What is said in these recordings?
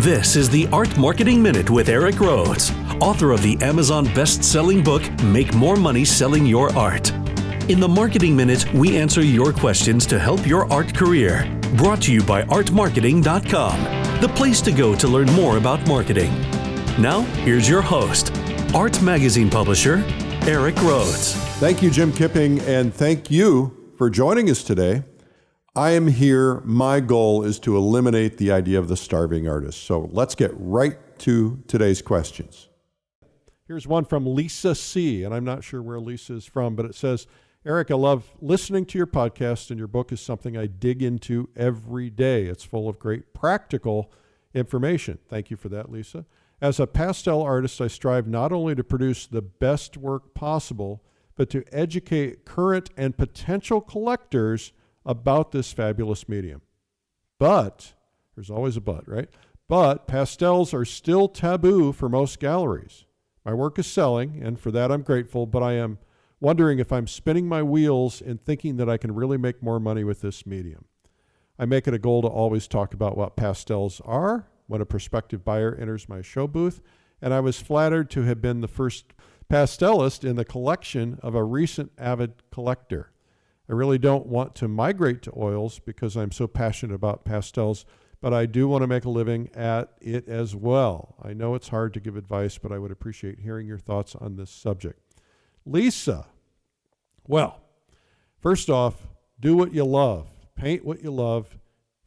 This is the Art Marketing Minute with Eric Rhoads, author of the Amazon best-selling book, Make More Money Selling Your Art. In the Marketing Minute, we answer your questions to help your art career. Brought to you by artmarketing.com, the place to go to learn more about marketing. Now, here's your host, Art Magazine publisher, Eric Rhoads. Thank you, Jim Kipping, and thank you for joining us today. I am here. My goal is to eliminate the idea of the starving artist. So let's get right to today's questions. Here's one from Lisa C., and I'm not sure where Lisa is from, but it says, Eric, I love listening to your podcast, and your book is something I dig into every day. It's full of great practical information. Thank you for that, Lisa. As a pastel artist, I strive not only to produce the best work possible, but to educate current and potential collectors about this fabulous medium. But, there's always a but, right? But pastels are still taboo for most galleries. My work is selling, and for that I'm grateful, but I am wondering if I'm spinning my wheels and thinking that I can really make more money with this medium. I make it a goal to always talk about what pastels are when a prospective buyer enters my show booth, and I was flattered to have been the first pastelist in the collection of a recent avid collector. I really don't want to migrate to oils because I'm so passionate about pastels, but I do want to make a living at it as well. I know it's hard to give advice, but I would appreciate hearing your thoughts on this subject. Lisa, well, first off, do what you love. Paint what you love.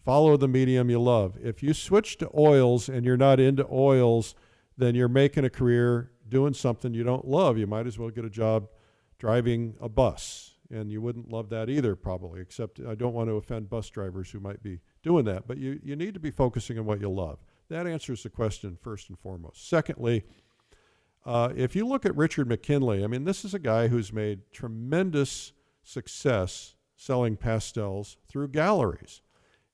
Follow the medium you love. If you switch to oils and you're not into oils, then you're making a career doing something you don't love. You might as well get a job driving a bus. And you wouldn't love that either, probably, except I don't want to offend bus drivers who might be doing that. But you need to be focusing on what you love. That answers the question first and foremost. Secondly, if you look at Richard McKinley, I mean, this is a guy who's made tremendous success selling pastels through galleries.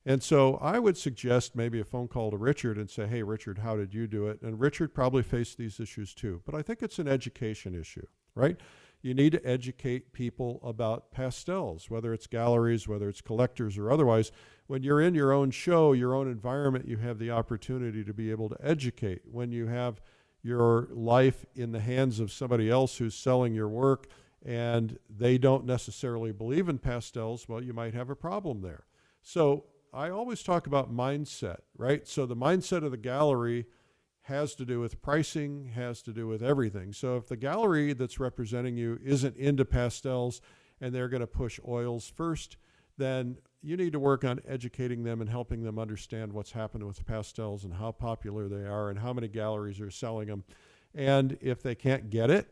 And so I would suggest maybe a phone call to Richard and say, hey, Richard, how did you do it? And Richard probably faced these issues too. But I think it's an education issue, right? You need to educate people about pastels, whether it's galleries, whether it's collectors or otherwise. When you're in your own show, your own environment, you have the opportunity to be able to educate. When you have your life in the hands of somebody else who's selling your work and they don't necessarily believe in pastels, well, you might have a problem there. So I always talk about mindset, right? So the mindset of the gallery has to do with pricing, has to do with everything. So if the gallery that's representing you isn't into pastels and they're going to push oils first, then you need to work on educating them and helping them understand what's happened with pastels and how popular they are and how many galleries are selling them. And if they can't get it,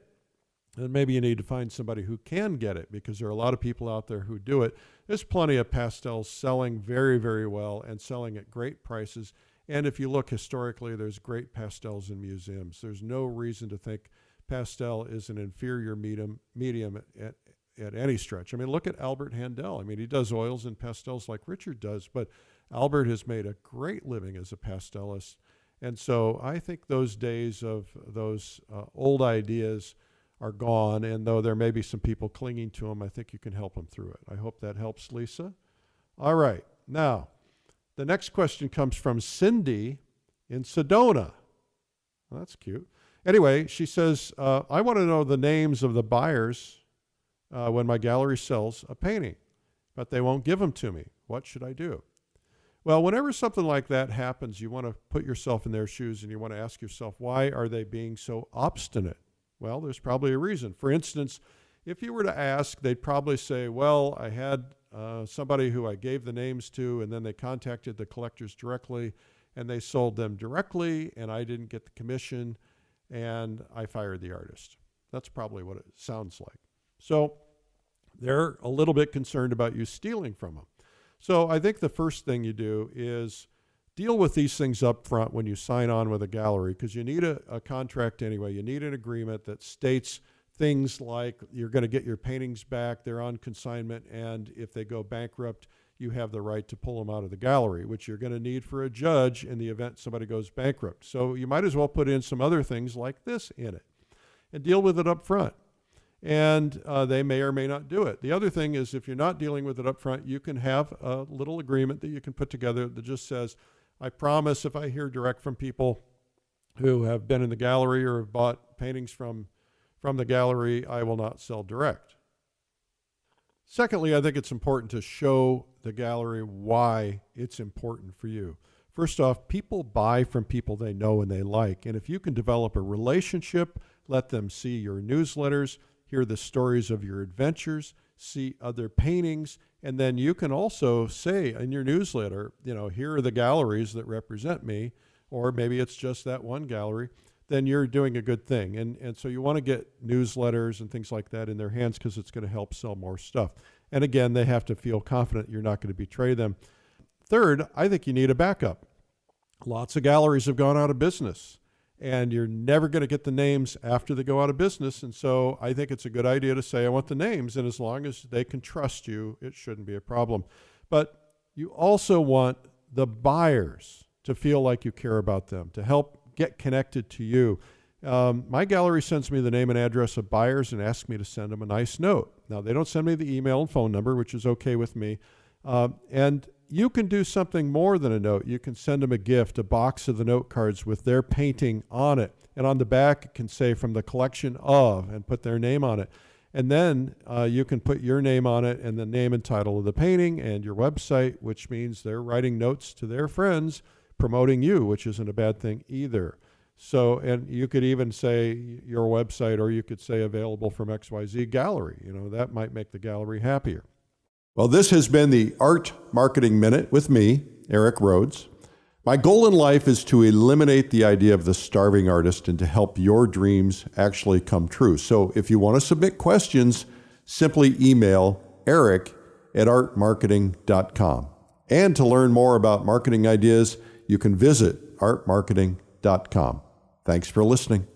then maybe you need to find somebody who can get it, because there are a lot of people out there who do it. There's plenty of pastels selling very, very well and selling at great prices. And if you look historically, there's great pastels in museums. There's no reason to think pastel is an inferior medium at any stretch. I mean, look at Albert Handel. I mean, he does oils and pastels like Richard does, but Albert has made a great living as a pastelist. And so I think those days of those old ideas are gone, and though there may be some people clinging to them, I think you can help them through it. I hope that helps, Lisa. All right, now, the next question comes from Cindy in Sedona. Well, that's cute. Anyway, she says, I want to know the names of the buyers when my gallery sells a painting, but they won't give them to me. What should I do? Well, whenever something like that happens, you want to put yourself in their shoes and you want to ask yourself, why are they being so obstinate? Well, there's probably a reason. For instance, if you were to ask, they'd probably say, well, I had somebody who I gave the names to, and then they contacted the collectors directly, and they sold them directly, and I didn't get the commission, and I fired the artist. That's probably what it sounds like. So they're a little bit concerned about you stealing from them. So I think the first thing you do is deal with these things up front when you sign on with a gallery, because you need a contract anyway. You need an agreement that states things like you're going to get your paintings back, they're on consignment, and if they go bankrupt, you have the right to pull them out of the gallery, which you're going to need for a judge in the event somebody goes bankrupt. So you might as well put in some other things like this in it and deal with it up front. And they may or may not do it. The other thing is, if you're not dealing with it up front, you can have a little agreement that you can put together that just says, I promise if I hear direct from people who have been in the gallery or have bought paintings from the gallery, I will not sell direct. Secondly, I think it's important to show the gallery why it's important for you. First off, people buy from people they know and they like. And if you can develop a relationship, let them see your newsletters, hear the stories of your adventures, see other paintings, and then you can also say in your newsletter, here are the galleries that represent me, or maybe it's just that one gallery, then you're doing a good thing. And so you want to get newsletters and things like that in their hands because it's going to help sell more stuff. And again, they have to feel confident you're not going to betray them. Third, I think you need a backup. Lots of galleries have gone out of business, and you're never going to get the names after they go out of business. And so I think it's a good idea to say, I want the names, and as long as they can trust you, it shouldn't be a problem. But you also want the buyers to feel like you care about them, to help get connected to you. My gallery sends me the name and address of buyers and asks me to send them a nice note. Now, they don't send me the email and phone number, which is okay with me. And you can do something more than a note. You can send them a gift, a box of the note cards with their painting on it. And on the back, it can say from the collection of, and put their name on it. And then you can put your name on it and the name and title of the painting and your website, which means they're writing notes to their friends promoting you, which isn't a bad thing either. So, and you could even say your website, or you could say available from XYZ Gallery. That might make the gallery happier. Well, this has been the Art Marketing Minute with me, Eric Rhoads. My goal in life is to eliminate the idea of the starving artist and to help your dreams actually come true. So if you want to submit questions, simply email eric@artmarketing.com. And to learn more about marketing ideas, you can visit artmarketing.com. Thanks for listening.